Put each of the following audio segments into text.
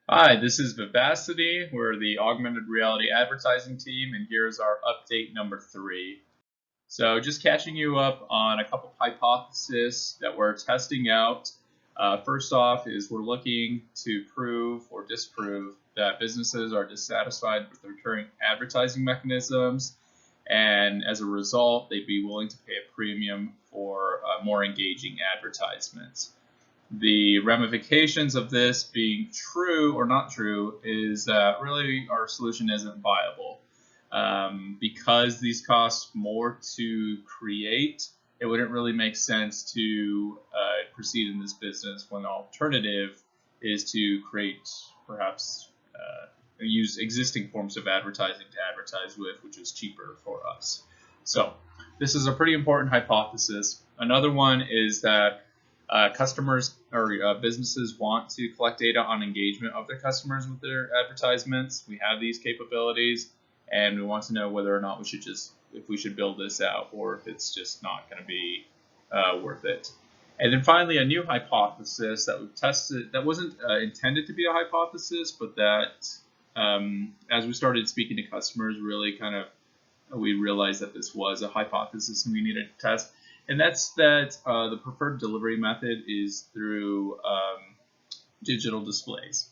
Hi, this is Vivacity. We're the augmented reality advertising team, and here's our update number 3. So, just catching you up on a couple hypotheses that we're testing out. First off, is we're looking to prove or disprove that businesses are dissatisfied with their current advertising mechanisms, and as a result, they'd be willing to pay a premium for more engaging advertisements. The ramifications of this being true or not true is that really our solution isn't viable. Because these cost more to create, it wouldn't really make sense to proceed in this business when the alternative is to create perhaps use existing forms of advertising to advertise with, which is cheaper for us. So this is a pretty important hypothesis. Another one is that customers or businesses want to collect data on engagement of their customers with their advertisements. We have these capabilities, and we want to know whether or not if we should build this out, or if it's just not going to be worth it. And then finally, a new hypothesis that we've tested that wasn't intended to be a hypothesis, but that as we started speaking to customers, really kind of we realized that this was a hypothesis and we needed to test. And that's that the preferred delivery method is through digital displays.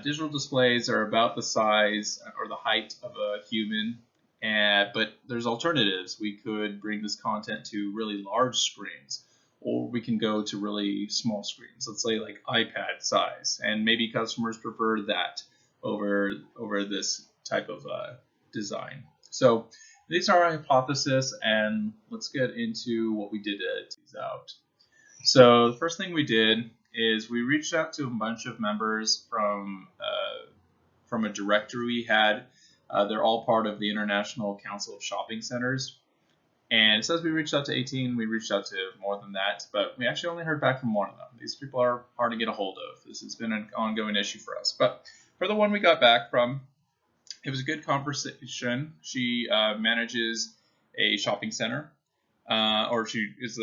Digital displays are about the size or the height of a human, but there's alternatives. We could bring this content to really large screens, or we can go to really small screens, let's say like iPad size, and maybe customers prefer that over this type of design. So these are our hypotheses, and let's get into what we did to tease out. So the first thing we did is we reached out to a bunch of members from a directory we had. They're all part of the International Council of Shopping Centers. And it says we reached out to 18. We reached out to more than that, but we actually only heard back from one of them. These people are hard to get a hold of. This has been an ongoing issue for us. But for the one we got back from, it was a good conversation. She manages a shopping center, or she's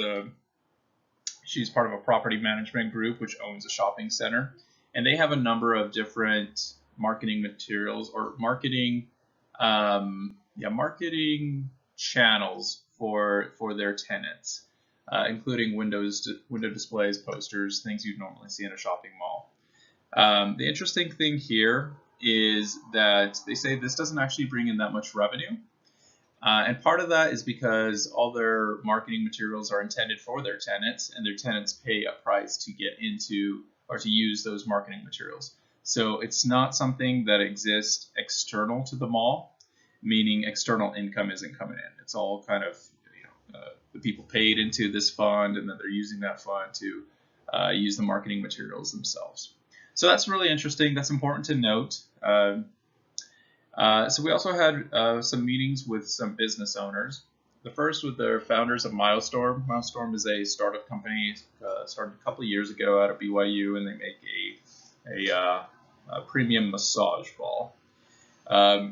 part of a property management group which owns a shopping center, and they have a number of different marketing materials or marketing channels for their tenants, including window displays, posters, things you'd normally see in a shopping mall. The interesting thing here is that they say this doesn't actually bring in that much revenue. And part of that is because all their marketing materials are intended for their tenants, and their tenants pay a price to get into or to use those marketing materials. So it's not something that exists external to the mall, meaning external income isn't coming in. It's all kind of, the people paid into this fund, and then they're using that fund to use the marketing materials themselves. So that's really interesting. That's important to note. So we also had some meetings with some business owners. The first with the founders of Milestorm. Milestorm is a startup company started a couple of years ago out of BYU, and they make a premium massage ball.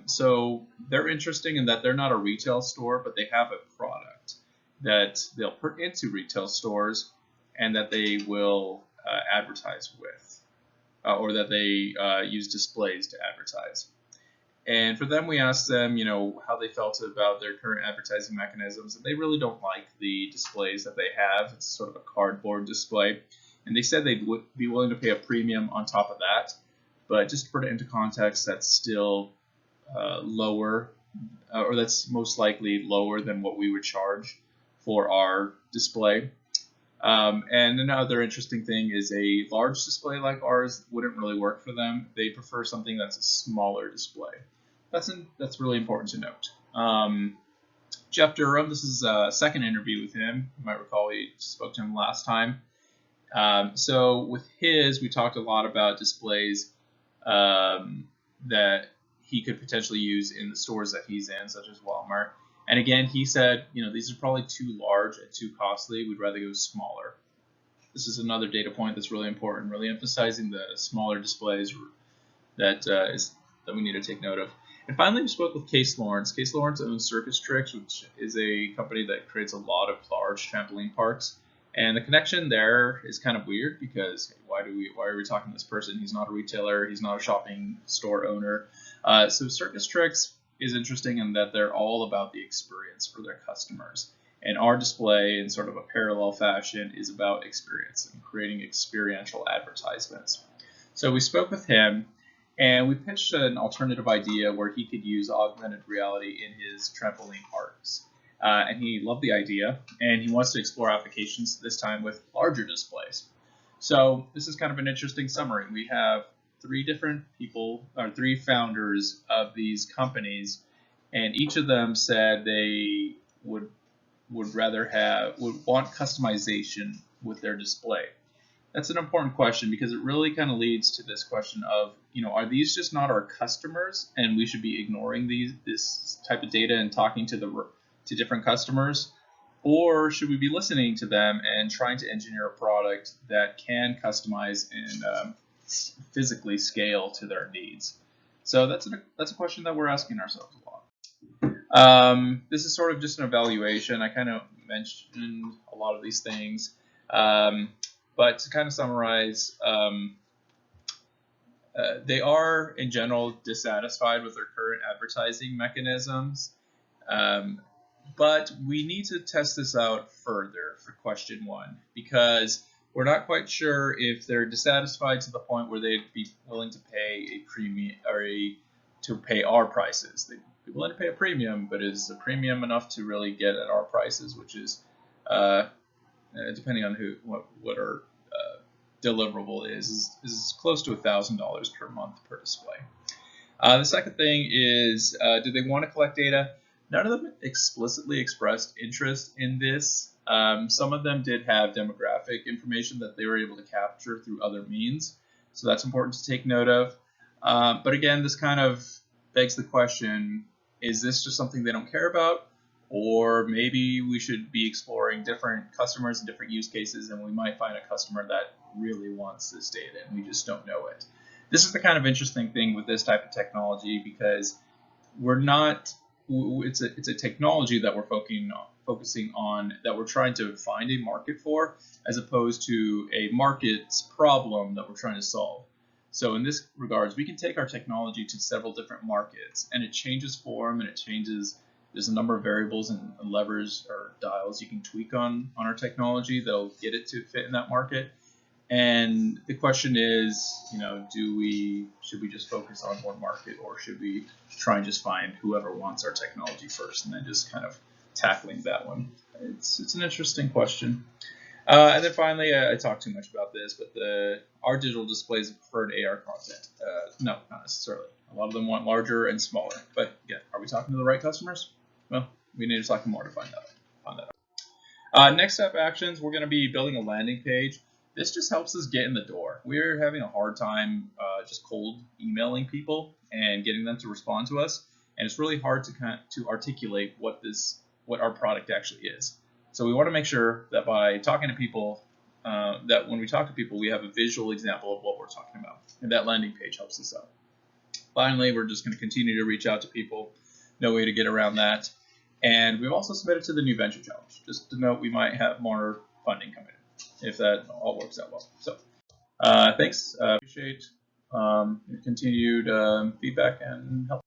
So they're interesting in that they're not a retail store, but they have a product that they'll put into retail stores and that they will advertise with, or that they use displays to advertise. And for them, we asked them, how they felt about their current advertising mechanisms. And they really don't like the displays that they have. It's sort of a cardboard display. And they said they'd be willing to pay a premium on top of that. But just to put it into context, that's still lower, or that's most likely lower than what we would charge for our display. And another interesting thing is a large display like ours wouldn't really work for them. They prefer something that's a smaller display. That's really important to note. Jeff Durham, this is a second interview with him. You might recall we spoke to him last time. So with we talked a lot about displays that he could potentially use in the stores that he's in, such as Walmart. And again, he said, these are probably too large and too costly. We'd rather go smaller. This is another data point that's really important, really emphasizing the smaller displays that we need to take note of. And finally, we spoke with Case Lawrence. Case Lawrence owns Circus Tricks, which is a company that creates a lot of large trampoline parks. And the connection there is kind of weird because why are we talking to this person? He's not a retailer. He's not a shopping store owner. So Circus Tricks is interesting in that they're all about the experience for their customers. And our display, in sort of a parallel fashion, is about experience and creating experiential advertisements. So we spoke with him, and we pitched an alternative idea where he could use augmented reality in his trampoline parks. And he loved the idea, and he wants to explore applications this time with larger displays. So this is kind of an interesting summary. We have three different people, or three founders of these companies, and each of them said they would want customization with their display. That's an important question because it really kind of leads to this question of, are these just not our customers, and we should be ignoring this type of data and talking to different customers, or should we be listening to them and trying to engineer a product that can customize and physically scale to their needs? So that's a question that we're asking ourselves a lot. This is sort of just an evaluation. I kind of mentioned a lot of these things, but to kind of summarize, they are in general dissatisfied with their current advertising mechanisms. But we need to test this out further for question one, because we're not quite sure if they're dissatisfied to the point where they'd be willing to pay a premium to pay our prices. They'd be willing to pay a premium, but is the premium enough to really get at our prices, which is depending on what our deliverable is close to $1,000 per month per display. The second thing is, do they want to collect data? None of them explicitly expressed interest in this. Some of them did have demographic information that they were able to capture through other means, so that's important to take note of. But again, this kind of begs the question, is this just something they don't care about? Or maybe we should be exploring different customers and different use cases, and we might find a customer that really wants this data, and we just don't know it. This is the kind of interesting thing with this type of technology, because it's a technology that we're focusing on, that we're trying to find a market for, as opposed to a market's problem that we're trying to solve. So in this regards, we can take our technology to several different markets, and it changes form, and there's a number of variables and levers or dials you can tweak on our technology that'll get it to fit in that market. And the question is, should we just focus on one market, or should we try and just find whoever wants our technology first, and then just kind of tackling that one? It's an interesting question. And then finally, I talked too much about this, but our digital displays have preferred AR content. No, not necessarily. A lot of them want larger and smaller. But again, are we talking to the right customers? Well, we need to talk more to find that out. Next step actions, we're going to be building a landing page. This just helps us get in the door. We're having a hard time just cold emailing people and getting them to respond to us, and it's really hard to articulate what our product actually is. So we want to make sure that by talking to people, that when we talk to people, we have a visual example of what we're talking about, and that landing page helps us out. Finally, we're just going to continue to reach out to people. No way to get around that. And we've also submitted to the New Venture Challenge. Just to note, we might have more funding coming in if that all works out well. So thanks. Appreciate your continued feedback and help.